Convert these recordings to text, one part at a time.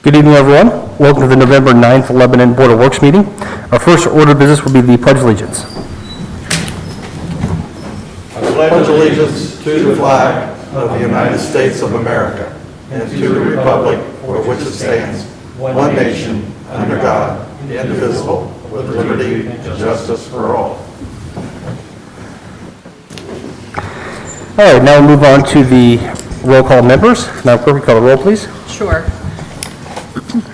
Good evening, everyone. Welcome to the November 9th Lebanon Board of Works meeting. Our first order of business will be the Pledge of Allegiance. I pledge allegiance to the flag of the United States of America and to the republic for which it stands, one nation, under God, indivisible, with liberty and justice for all. All right, now we'll move on to the roll call members. Now, clerk, call the roll, please. Sure.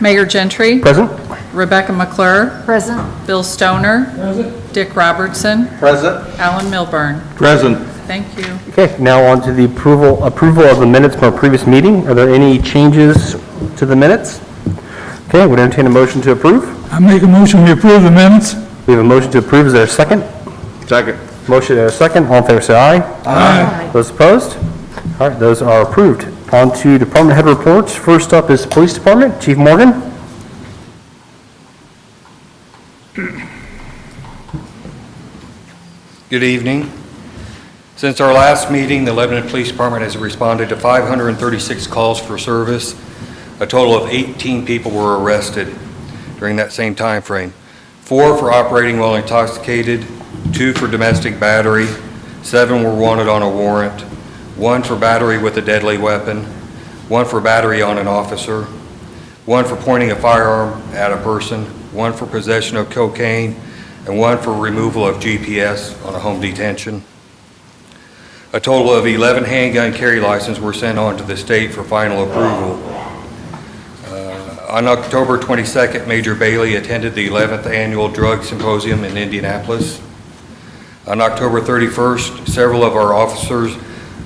Mayor Gentry. Present. Rebecca McClure. Present. Bill Stoner. Present. Dick Robertson. Present. Alan Milburn. Present. Thank you. Okay, now on to the approval of the minutes from our previous meeting. Are there any changes to the minutes? Okay, would entertain a motion to approve. I make a motion to approve the minutes. We have a motion to approve. Is there a second? Second. Motion and a second. All in favor, say aye. Aye. Those opposed? All right, those are approved. On to department head reports. First up is Police Department. Chief Morgan. Good evening. Since our last meeting, the Lebanon Police Department has responded to 536 calls for service. A total of 18 people were arrested during that same time frame. 4 for operating while intoxicated, 2 for domestic battery, 7 were wanted on a warrant, 1 for battery with a deadly weapon, 1 for battery on an officer, 1 for pointing a firearm at a person, 1 for possession of cocaine, and 1 for removal of GPS on a home detention. A total of 11 handgun carry licenses were sent on to the state for final approval. On October 22nd, Major Bailey attended the 11th Annual Drug Symposium in Indianapolis. On October 31st, several of our officers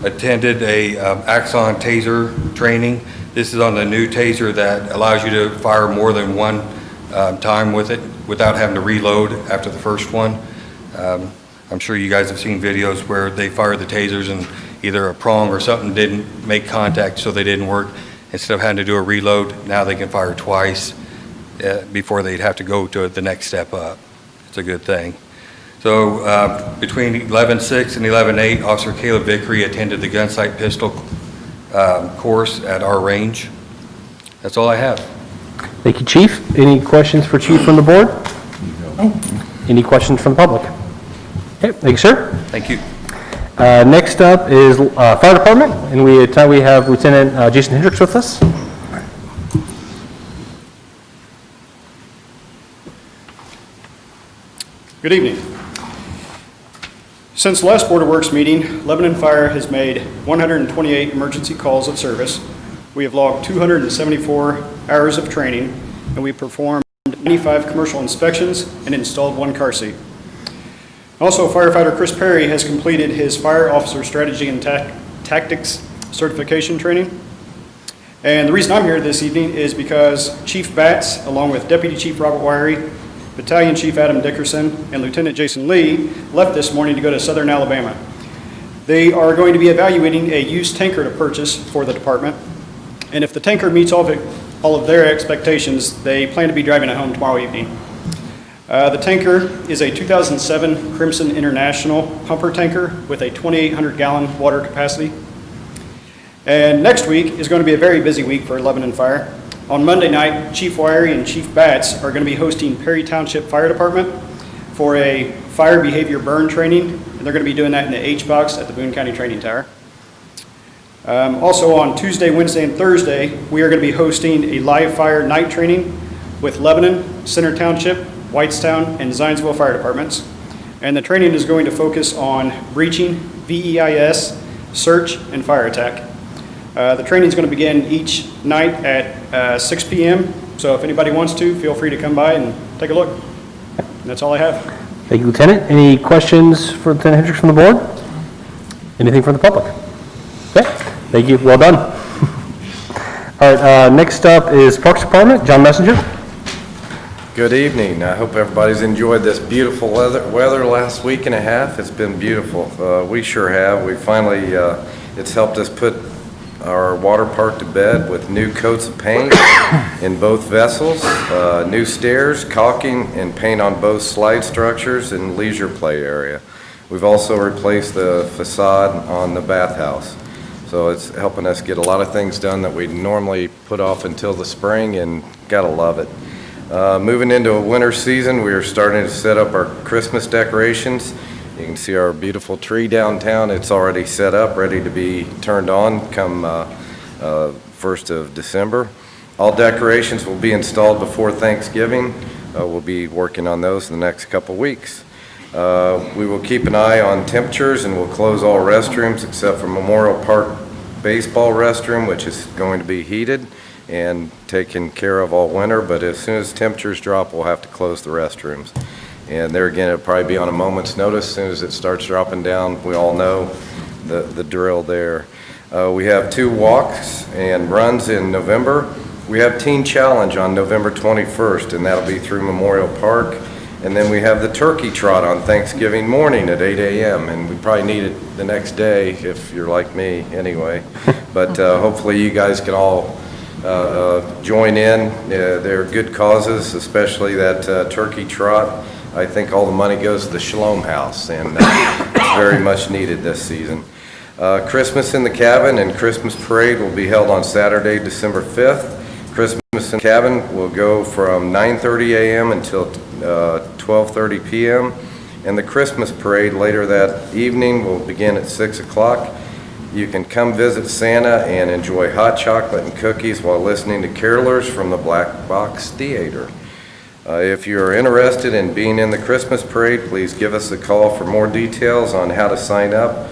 attended a Axon taser training. This is on the new taser that allows you to fire more than one time with it without having to reload after the first one. I'm sure you guys have seen videos where they fire the tasers and either a prong or something didn't make contact, so they didn't work. Instead of having to do a reload, now they can fire twice before they'd have to go to the next step up. It's a good thing. So between 11-6 and 11-8, Officer Caleb Vickery attended the gunsight pistol course at our range. That's all I have. Thank you, Chief. Any questions for Chief from the board? No. Any questions from the public? Okay, thank you, sir. Thank you. Next up is Fire Department, and we have Lieutenant Jason Hendricks with us. Good evening. Since the last Board of Works meeting, Lebanon Fire has made 128 emergency calls of service. We have logged 274 hours of training, and we performed 95 commercial inspections and installed 1 car seat. Also, firefighter Chris Perry has completed his Fire Officer Strategy and Tactics certification training. And the reason I'm here this evening is because Chief Batts, along with Deputy Chief Robert Wiry, Battalion Chief Adam Dickerson, and Lieutenant Jason Lee, left this morning to go to Southern Alabama. They are going to be evaluating a used tanker to purchase for the department. And if the tanker meets all of their expectations, they plan to be driving it home tomorrow evening. The tanker is a 2007 Crimson International pumper tanker with a 2,800-gallon water capacity. And next week is going to be a very busy week for Lebanon Fire. On Monday night, Chief Wiry and Chief Batts are going to be hosting Perry Township Fire Department for a fire behavior burn training, and they're going to be doing that in the H-Box at the Boone County Training Tower. Also on Tuesday, Wednesday, and Thursday, we are going to be hosting a live fire night training with Lebanon, Center Township, Whitestown, and Zionsville Fire Departments. And the training is going to focus on breaching, VEIS, search, and fire attack. The training is going to begin each night at 6 p.m. So if anybody wants to, feel free to come by and take a look. And that's all I have. Thank you, Lieutenant. Any questions for Lieutenant Hendricks from the board? Anything from the public? Okay, thank you. Well done. All right, next up is Parks Department. John Messenger. Good evening. I hope everybody's enjoyed this beautiful weather last week and a half. It's been beautiful. We sure have. We finally, it's helped us put our water park to bed with new coats of paint in both vessels, new stairs, caulking, and paint on both slide structures and leisure play area. We've also replaced the facade on the bathhouse. So it's helping us get a lot of things done that we normally put off until the spring, and gotta love it. Moving into a winter season, we are starting to set up our Christmas decorations. You can see our beautiful tree downtown. It's already set up, ready to be turned on come 1st of December. All decorations will be installed before Thanksgiving. We'll be working on those in the next couple weeks. We will keep an eye on temperatures, and we'll close all restrooms except for Memorial Park baseball restroom, which is going to be heated and taken care of all winter, but as soon as temperatures drop, we'll have to close the restrooms. And there again, it'll probably be on a moment's notice. As soon as it starts dropping down, we all know the drill there. We have 2 walks and runs in November. We have Teen Challenge on November 21st, and that'll be through Memorial Park. And then we have the Turkey Trot on Thanksgiving morning at 8 a.m. And we probably need it the next day if you're like me anyway. But hopefully you guys can all join in. They're good causes, especially that Turkey Trot. I think all the money goes to the Shalom House, and it's very much needed this season. Christmas in the Cabin and Christmas Parade will be held on Saturday, December 5th. Christmas in the Cabin will go from 9:30 a.m. until 12:30 p.m. And the Christmas Parade later that evening will begin at 6 o'clock. You can come visit Santa and enjoy hot chocolate and cookies while listening to carolers from the Black Box Theater. If you are interested in being in the Christmas Parade, please give us a call for more details on how to sign up.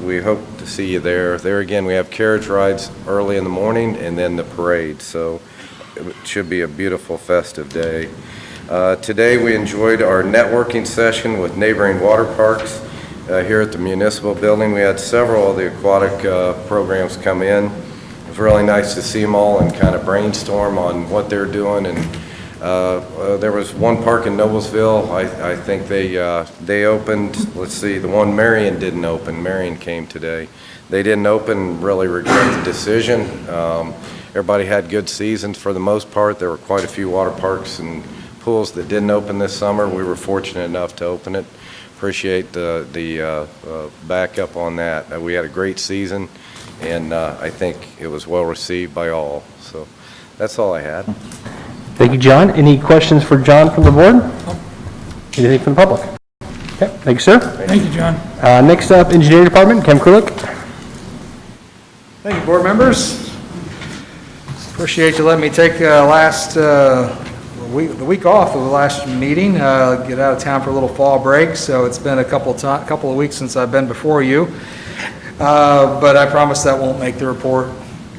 We hope to see you there. There again, we have carriage rides early in the morning and then the parade, so it should be a beautiful festive day. Today we enjoyed our networking session with neighboring water parks here at the municipal building. We had several of the aquatic programs come in. It was really nice to see them all and kind of brainstorm on what they're doing. And there was one park in Noblesville. I think they opened. Let's see, the one Marion didn't open. Marion came today. They didn't open. Really regret the decision. Everybody had good seasons for the most part. There were quite a few water parks and pools that didn't open this summer. We were fortunate enough to open it. Appreciate the backup on that. We had a great season, and I think it was well received by all. So that's all I had. Thank you, John. Any questions for John from the board? Anything from the public? Okay, thank you, sir. Thank you, John. Next up, Engineering Department, Ken Krulik. Thank you, board members. Appreciate you letting me take the week off of the last meeting, get out of town for a little fall break, so it's been a couple of weeks since I've been before you. But I promise that won't make the report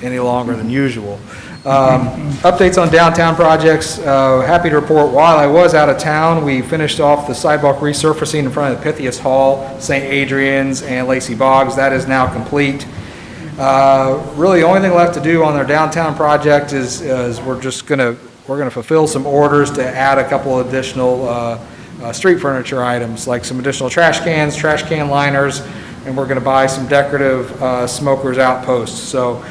any longer than usual. Updates on downtown projects. Happy to report while I was out of town, we finished off the sidewalk resurfacing in front of the Pythias Hall, St. Adrian's, and Lacey Boggs. That is now complete. Really, the only thing left to do on their downtown project is we're going to fulfill some orders to add a couple additional street furniture items, like some additional trash cans, trash can liners, and we're going to buy some decorative smokers outposts. So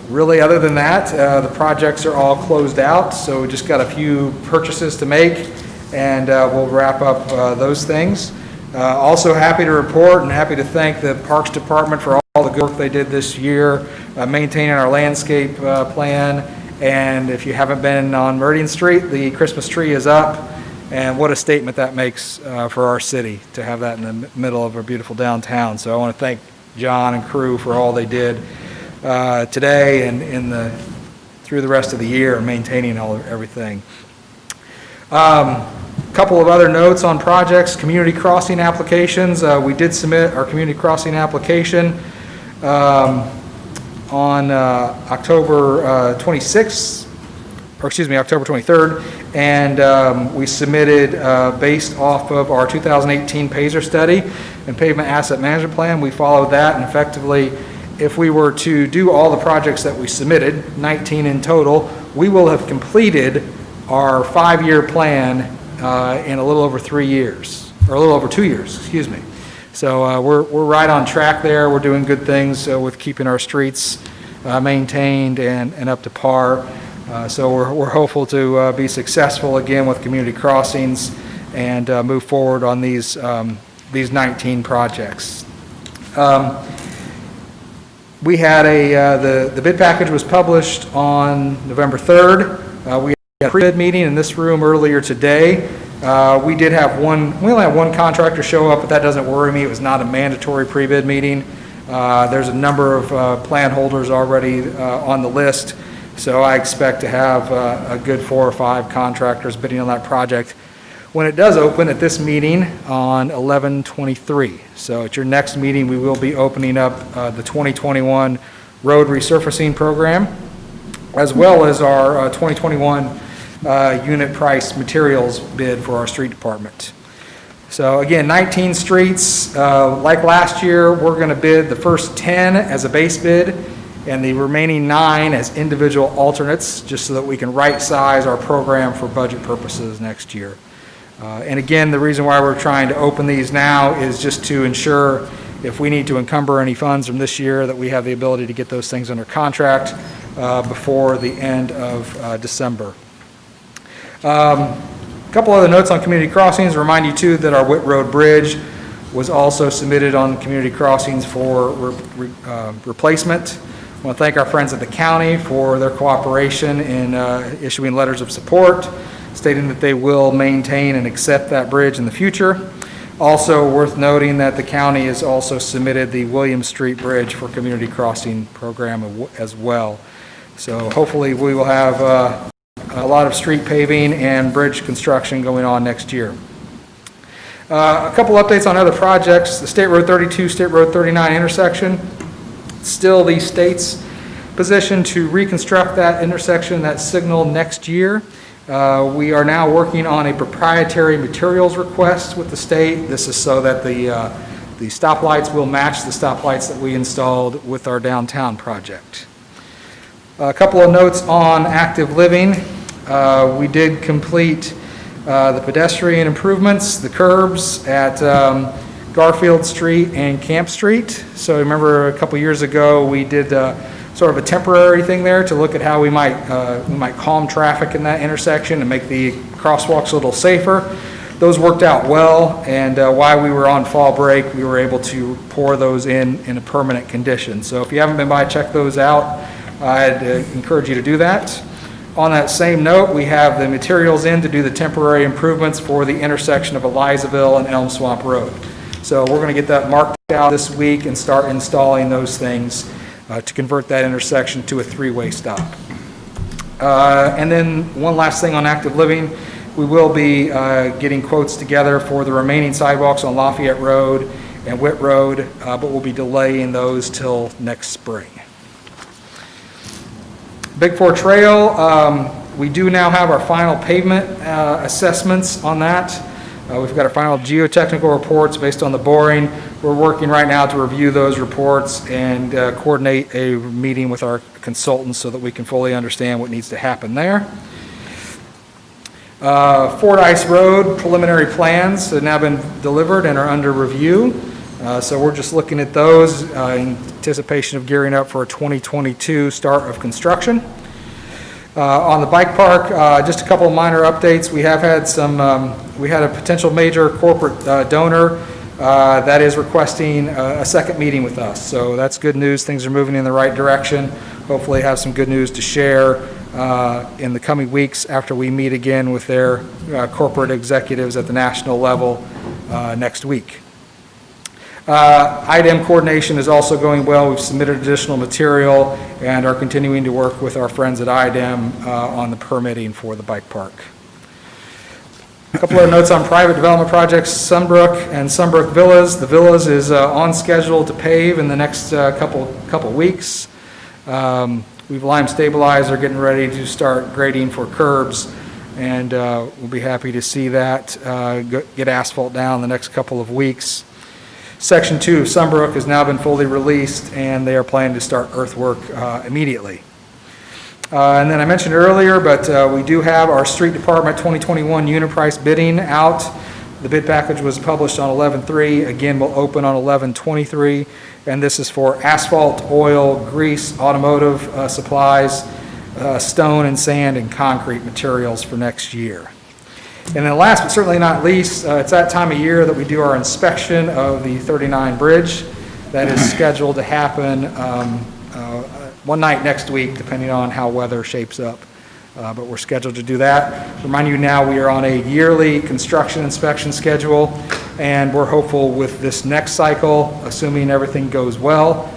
really, other than that, the projects are all closed out, so we just got a few purchases to make, and we'll wrap up those things. Also happy to report and happy to thank the Parks Department for all the good work they did this year, maintaining our landscape plan. And if you haven't been on Meridian Street, the Christmas tree is up, and what a statement that makes for our city to have that in the middle of our beautiful downtown. So I want to thank John and crew for all they did today and through the rest of the year, maintaining everything. Couple of other notes on projects, community crossing applications. We did submit our community crossing application on October 26th, or excuse me, October 23rd, and we submitted based off of our 2018 PASER study and pavement asset management plan. We followed that, and effectively, if we were to do all the projects that we submitted, 19 in total, we will have completed our 5-year plan in a little over 3 years, or a little over 2 years, excuse me. So we're right on track there. We're doing good things with keeping our streets maintained and up to par. So we're hopeful to be successful again with community crossings and move forward on these 19 projects. We had the bid package was published on November 3rd. We had a pre-bid meeting in this room earlier today. We only had one contractor show up, but that doesn't worry me. It was not a mandatory pre-bid meeting. There's a number of plan holders already on the list, so I expect to have a good 4 or 5 contractors bidding on that project when it does open at this meeting on 11/23. So at your next meeting, we will be opening up the 2021 road resurfacing program, as well as our 2021 unit price materials bid for our street department. So again, 19 streets. Like last year, we're going to bid the first 10 as a base bid and the remaining 9 as individual alternates, just so that we can right-size our program for budget purposes next year. And again, the reason why we're trying to open these now is just to ensure if we need to encumber any funds from this year, that we have the ability to get those things under contract before the end of December. A couple other notes on community crossings. Remind you too that our Whit Road Bridge was also submitted on community crossings for replacement. I want to thank our friends at the county for their cooperation in issuing letters of support, stating that they will maintain and accept that bridge in the future. Also worth noting that the county has also submitted the William Street Bridge for community crossing program as well. So hopefully we will have a lot of street paving and bridge construction going on next year. A couple updates on other projects. The State Road 32, State Road 39 intersection. Still the state's position to reconstruct that intersection, that signal next year. We are now working on a proprietary materials request with the state. This is so that the stoplights will match the stoplights that we installed with our downtown project. A couple of notes on active living. We did complete the pedestrian improvements, the curbs at Garfield Street and Camp Street. So remember a couple years ago we did sort of a temporary thing there to look at how we might calm traffic in that intersection and make the crosswalks a little safer. Those worked out well, and while we were on fall break, we were able to pour those in a permanent condition. So if you haven't been by, check those out. I'd encourage you to do that. On that same note, we have the materials in to do the temporary improvements for the intersection of Elizaville and Elm Swamp Road. So we're going to get that marked out this week and start installing those things to convert that intersection to a 3-way stop. And then one last thing on active living, we will be getting quotes together for the remaining sidewalks on Lafayette Road and Whit Road, but we'll be delaying those till next spring. Big Four Trail, we do now have our final pavement assessments on that. We've got our final geotechnical reports based on the boring. We're working right now to review those reports and coordinate a meeting with our consultants so that we can fully understand what needs to happen there. Fordyce Road preliminary plans have now been delivered and are under review. So we're just looking at those in anticipation of gearing up for a 2022 start of construction. On the bike park, just a couple of minor updates. We have had we had a potential major corporate donor that is requesting a second meeting with us. So that's good news. Things are moving in the right direction. Hopefully have some good news to share in the coming weeks after we meet again with their corporate executives at the national level next week. IDEM coordination is also going well. We've submitted additional material and are continuing to work with our friends at IDEM on the permitting for the bike park. A couple of notes on private development projects, Sunbrook and Sunbrook Villas. The Villas is on schedule to pave in the next couple weeks. We've lime stabilized, are getting ready to start grading for curbs, and we'll be happy to see that get asphalt down the next couple of weeks. Section 2 of Sunbrook has now been fully released, and they are planning to start earthwork immediately. And then I mentioned earlier, but we do have our Street Department 2021 unit price bidding out. The bid package was published on 11/3. Again, will open on 11/23, and this is for asphalt, oil, grease, automotive supplies, stone and sand and concrete materials for next year. And then last but certainly not least, it's that time of year that we do our inspection of the 39 bridge. That is scheduled to happen one night next week, depending on how weather shapes up. But we're scheduled to do that. Remind you now, we are on a yearly construction inspection schedule, and we're hopeful with this next cycle, assuming everything goes well,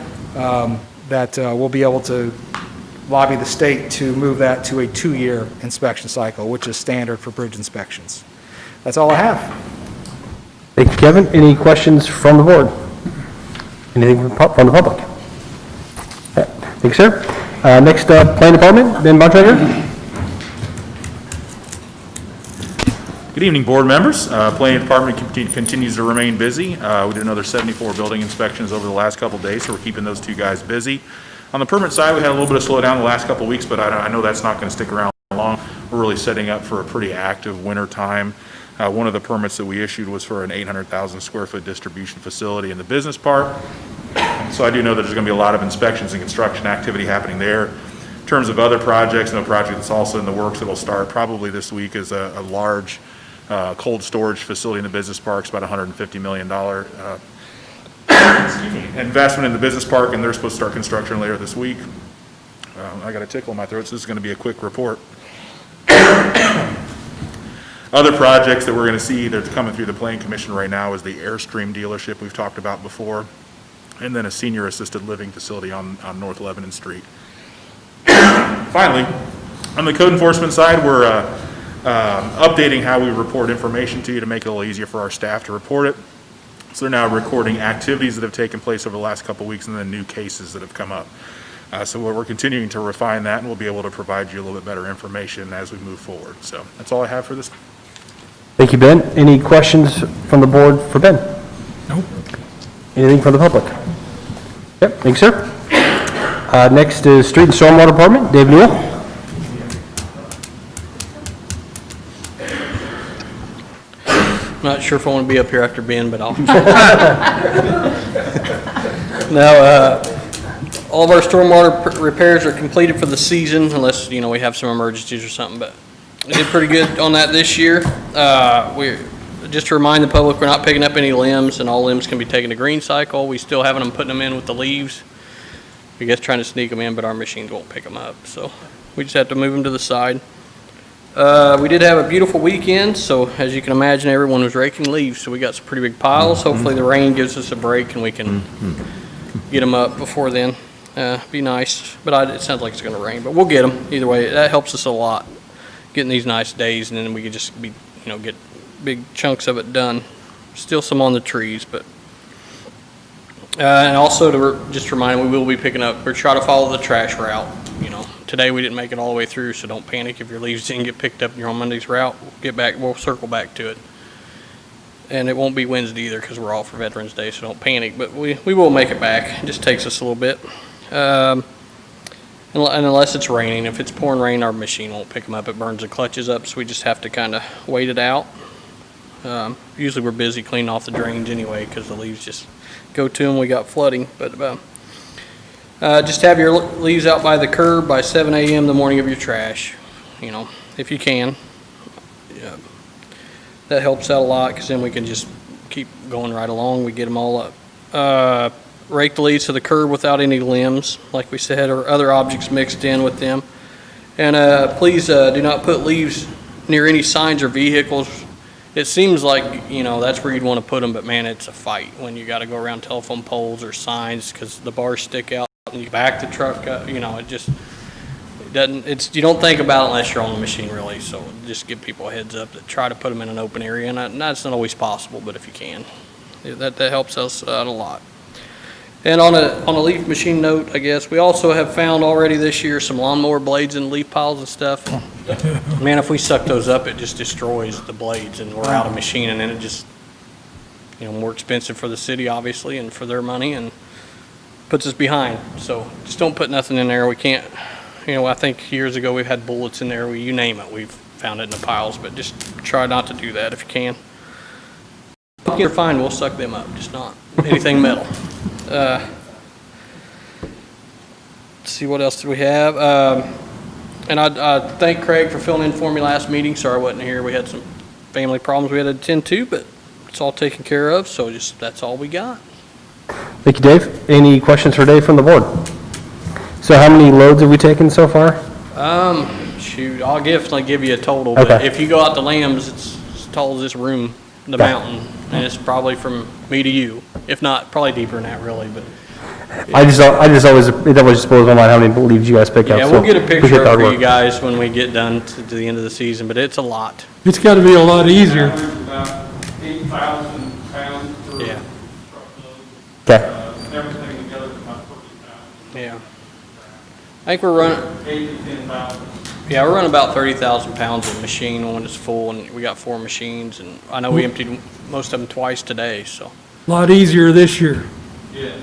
that we'll be able to lobby the state to move that to a 2-year inspection cycle, which is standard for bridge inspections. That's all I have. Thank you, Kevin. Any questions from the board? Anything from the public? Okay. Thank you, sir. Next up, Plan Department, Ben Bontrager. Good evening, board members. Planning Department continues to remain busy. We did another 74 building inspections over the last couple of days, so we're keeping those two guys busy. On the permit side, we had a little bit of slowdown the last couple of weeks, but I know that's not going to stick around long. We're really setting up for a pretty active winter time. One of the permits that we issued was for an 800,000 square foot distribution facility in the business park. So I do know that there's going to be a lot of inspections and construction activity happening there. In terms of other projects, no project that's also in the works that will start probably this week is a large cold storage facility in the business park. It's about $150 million investment in the business park, and they're supposed to start construction later this week. I got a tickle in my throat, so this is going to be a quick report. Other projects that we're going to see that's coming through the Planning Commission right now is the Airstream dealership we've talked about before, and then a senior assisted living facility on North Lebanon Street. Finally, on the code enforcement side, we're updating how we report information to you to make it a little easier for our staff to report it. So they're now recording activities that have taken place over the last couple of weeks and then new cases that have come up. So we're continuing to refine that, and we'll be able to provide you a little bit better information as we move forward. So that's all I have for this. Thank you, Ben. Any questions from the board for Ben? Nope. Anything from the public? Yep, thanks, sir. Next is Street and Stormwater Department, Dave Newell. I'm not sure if I want to be up here after Ben, but I'll. Now, all of our stormwater repairs are completed for the season, unless, we have some emergencies or something, but we did pretty good on that this year. Just to remind the public, we're not picking up any limbs, and all limbs can be taken to green cycle. We still having them putting them in with the leaves. I guess trying to sneak them in, but our machines won't pick them up, so we just have to move them to the side. We did have a beautiful weekend, so as you can imagine, everyone was raking leaves, so we got some pretty big piles. Hopefully the rain gives us a break and we can get them up before then. Be nice, but it sounds like it's going to rain, but we'll get them. Either way, that helps us a lot, getting these nice days, and then we can just get big chunks of it done. Still some on the trees, but and also to just remind, we will be picking up. We're trying to follow the trash route. Today we didn't make it all the way through, so don't panic if your leaves didn't get picked up and you're on Monday's route. We'll circle back to it. And it won't be Wednesday either because we're off for Veterans Day, so don't panic. But we will make it back. It just takes us a little bit. And unless it's raining. If it's pouring rain, our machine won't pick them up. It burns the clutches up, so we just have to kind of wait it out. Usually we're busy cleaning off the drains anyway because the leaves just go to them. We got flooding. But just have your leaves out by the curb by 7 a.m. the morning of your trash, if you can. Yeah. That helps out a lot because then we can just keep going right along. We get them all up. Rake the leaves to the curb without any limbs, like we said, or other objects mixed in with them. And please do not put leaves near any signs or vehicles. It seems like, that's where you'd want to put them, but man, it's a fight when you got to go around telephone poles or signs because the bars stick out and you back the truck up. You don't think about it unless you're on the machine, really. So just give people a heads up that try to put them in an open area, and that's not always possible, but if you can, that helps us out a lot. And on a leaf machine note, I guess, we also have found already this year some lawnmower blades in leaf piles and stuff. Man, if we suck those up, it just destroys the blades, and we're out of machine, and then it just, more expensive for the city, obviously, and for their money, and puts us behind. So just don't put nothing in there. We can't, I think years ago we've had bullets in there. You name it, we've found it in the piles, but just try not to do that if you can. You're fine, we'll suck them up, just not anything metal. Let's see, what else do we have? And I thank Craig for filling in for me last meeting. Sorry I wasn't here. We had some family problems we had to attend to, but it's all taken care of, so that's all we got. Thank you, Dave. Any questions for Dave from the board? So how many loads have we taken so far? Shoot, I'll definitely give you a total, Okay. but if you go out to Lambs, it's as tall as this room, the Okay. mountain, and it's probably from me to you. If not, probably deeper than that, really, but, I just always, it always just blows my mind how many leaves you guys pick up. yeah, so we'll get a appreciate picture the up hard for work. you guys when we get done to the end of the season, but it's a lot. It's got to be a lot easier. About 8,000 pounds per Yeah. Okay, everything together is about 40,000, Yeah. I think we're running, 8 to 10,000. yeah, we're running about 30,000 pounds of machine when it's full, and we got 4 machines, and I know we emptied most of them twice today, so. A lot easier this year.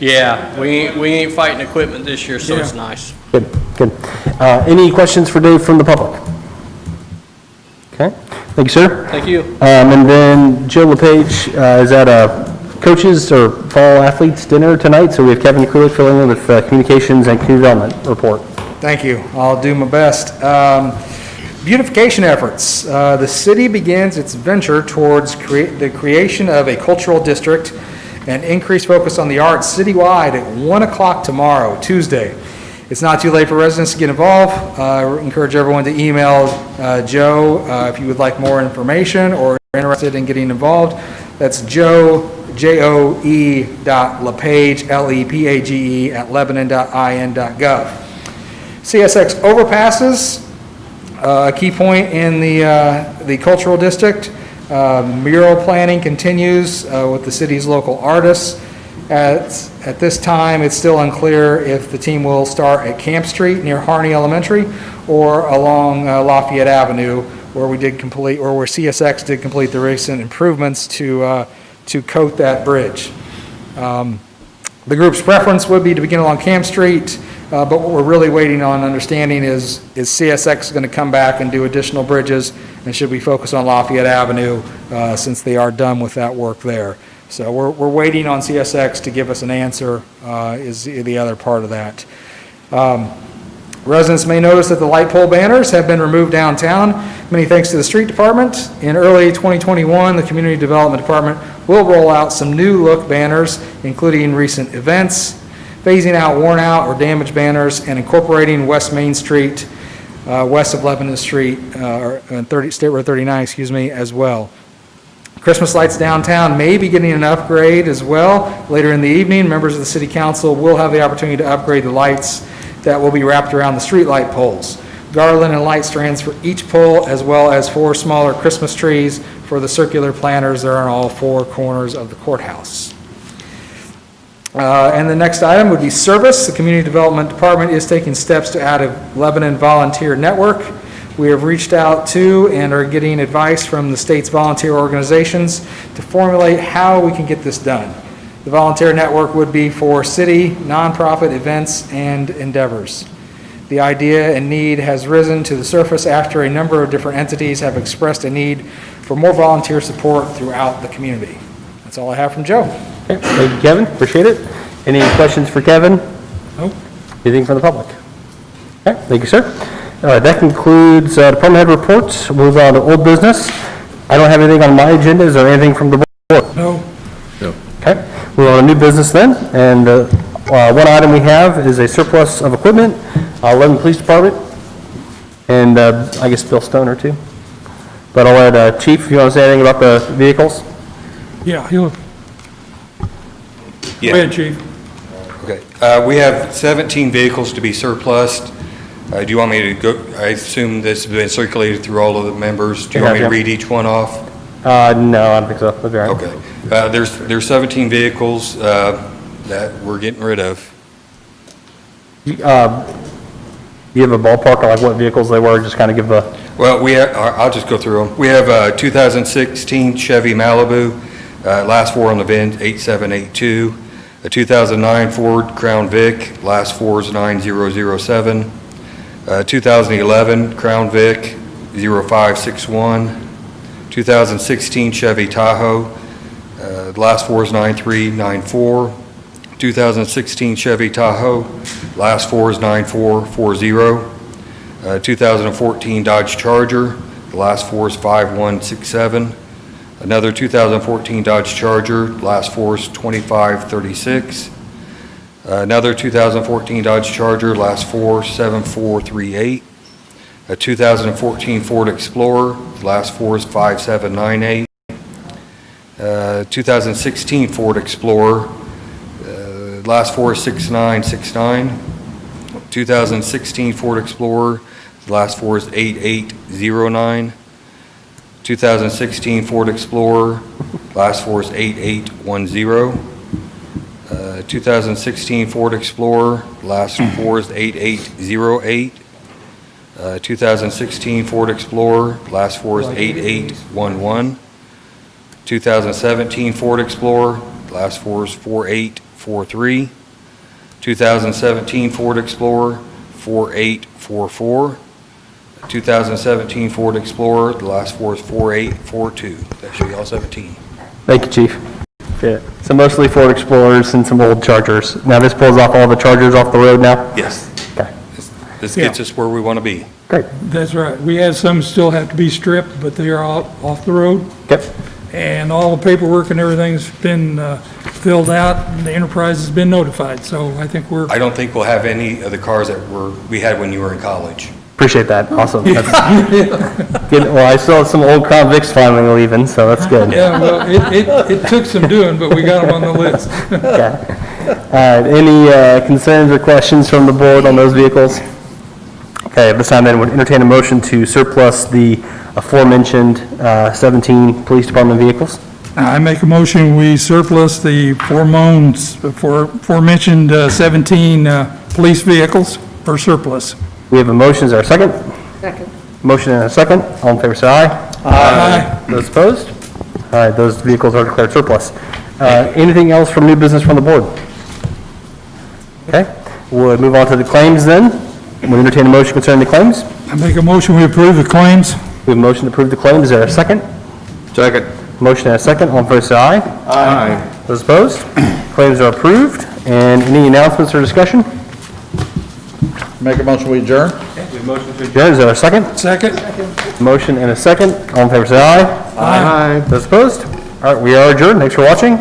Yeah, we ain't fighting equipment this year, so it's nice. good, good. Any questions for Dave from the public? Okay, thank you, sir. Thank you. And then Joe LePage is at a coaches or fall athletes dinner tonight, so we have Kevin Kulik filling in with communications and community development report. Thank you. I'll do my best. Beautification efforts. The city begins its venture towards the creation of a cultural district and increased focus on the arts citywide at 1 o'clock tomorrow, Tuesday. It's not too late for residents to get involved. I encourage everyone to email Joe if you would like more information or are interested in getting involved. That's Joe, Joe.lepage, Lepage, at lebanon.in.gov. CSX overpasses, a key point in the cultural district. Mural planning continues with the city's local artists. At this time, it's still unclear if the team will start at Camp Street near Harney Elementary or along Lafayette Avenue, where where CSX did complete the recent improvements to coat that bridge. The group's preference would be to begin along Camp Street, but what we're really waiting on understanding is CSX going to come back and do additional bridges, and should we focus on Lafayette Avenue since they are done with that work there. So we're waiting on CSX to give us an answer, is the other part of that. Residents may notice that the light pole banners have been removed downtown. Many thanks to the street department. In early 2021, the Community Development Department will roll out some new look banners, including recent events, phasing out worn out or damaged banners, and incorporating West Main Street, west of Lebanon Street, State Road 39, as well. Christmas lights downtown may be getting an upgrade as well. Later in the evening, members of the City Council will have the opportunity to upgrade the lights that will be wrapped around the street light poles. Garland and light strands for each pole, as well as 4 smaller Christmas trees for the circular planters that are on all 4 corners of the courthouse. And the next item would be service. The Community Development Department is taking steps to add a Lebanon volunteer network. We have reached out to and are getting advice from the state's volunteer organizations to formulate how we can get this done. The volunteer network would be for city, nonprofit events, and endeavors. The idea and need has risen to the surface after a number of different entities have expressed a need for more volunteer support throughout the community. That's all I have from Joe. Okay, thank you, Kevin, appreciate it. Any questions for Kevin? Nope. Anything from the public? Okay, thank you, sir. All right, that concludes department head reports. We'll move on to old business. I don't have anything on my agenda. Is there anything from the board? No. Okay, we're on a new business then, and one item we have is a surplus of equipment, Lebanon Police Department, and I guess Bill Stoner too. But I'll let Chief, if you want to say anything about the vehicles? Yeah, go ahead, Chief. Okay. We have 17 vehicles to be surplused. Do you want me to go, I assume this has been circulated through all of the members. Do you want me to read each one off? No, I don't think so. That'd be all right. Okay. There's 17 vehicles that we're getting rid of. You have a ballpark on like what vehicles they were, just kind of give the... Well, I'll just go through them. We have a 2016 Chevy Malibu, last 4 on the VIN, 8782. A 2009 Ford Crown Vic, last 4 is 9007. 2011 Crown Vic, 0561. 2016 Chevy Tahoe, last 4 is 9394. 2016 Chevy Tahoe, last 4 is 9440. 2014 Dodge Charger, the last 4 is 5167. Another 2014 Dodge Charger, last 4 is 2536. Another 2014 Dodge Charger, last four 7438. A 2014 Ford Explorer, last four is 5798. 2016 Ford Explorer, last four is 6969. 2016 Ford Explorer, last four is 8809. 2016 Ford Explorer, last four is 8810. 2016 Ford Explorer, last four is 8808. 2016 Ford Explorer, last four is 8811. 2017 Ford Explorer, last four is 4843. 2017 Ford Explorer, 4844. 2017 Ford Explorer, the last four is 4842. That should be all 17. Thank you, Chief. Yeah. So mostly Ford Explorers and some old Chargers. Now this pulls off all the Chargers off the road now? Yes. Okay, This gets us where we want to be. great. That's right. We had some still have to be stripped, but they are all off the road. Yep. And all the paperwork and everything's been filled out, and the enterprise has been notified. So I think we're, I don't think we'll have any of the cars that we had when you were in college. Appreciate that. Awesome. That's good. Well, I still have some old convicts finally leaving, so that's good. yeah, well, it took some doing, but we got them on the list. Okay. Any concerns or questions from the board on those vehicles? Okay, at this time then, would entertain a motion to surplus the aforementioned 17 police department vehicles. I make a motion, we surplus the aforementioned 17 police vehicles for surplus. We have a motion. Is there a second? Second. Motion and a second. All in favor, say aye. Aye. Those opposed? All right, those vehicles are declared surplus. Anything else from new business from the board? Okay, we'll move on to the claims then. We'll entertain a motion concerning the claims. I make a motion, we approve the claims. We have a motion to approve the claims. Is there a second? Second. Motion and a second. All in favor, say aye. Aye. Those opposed? Claims are approved. And any announcements or discussion? Make a motion, we adjourn? Adjourn. Is there a second? Second. Motion and a second. All in favor, say aye. Aye. Those opposed? All right, we are adjourned. Thanks for watching.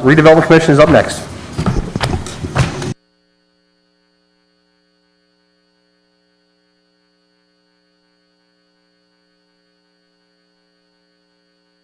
Redevelopment Commission is up next.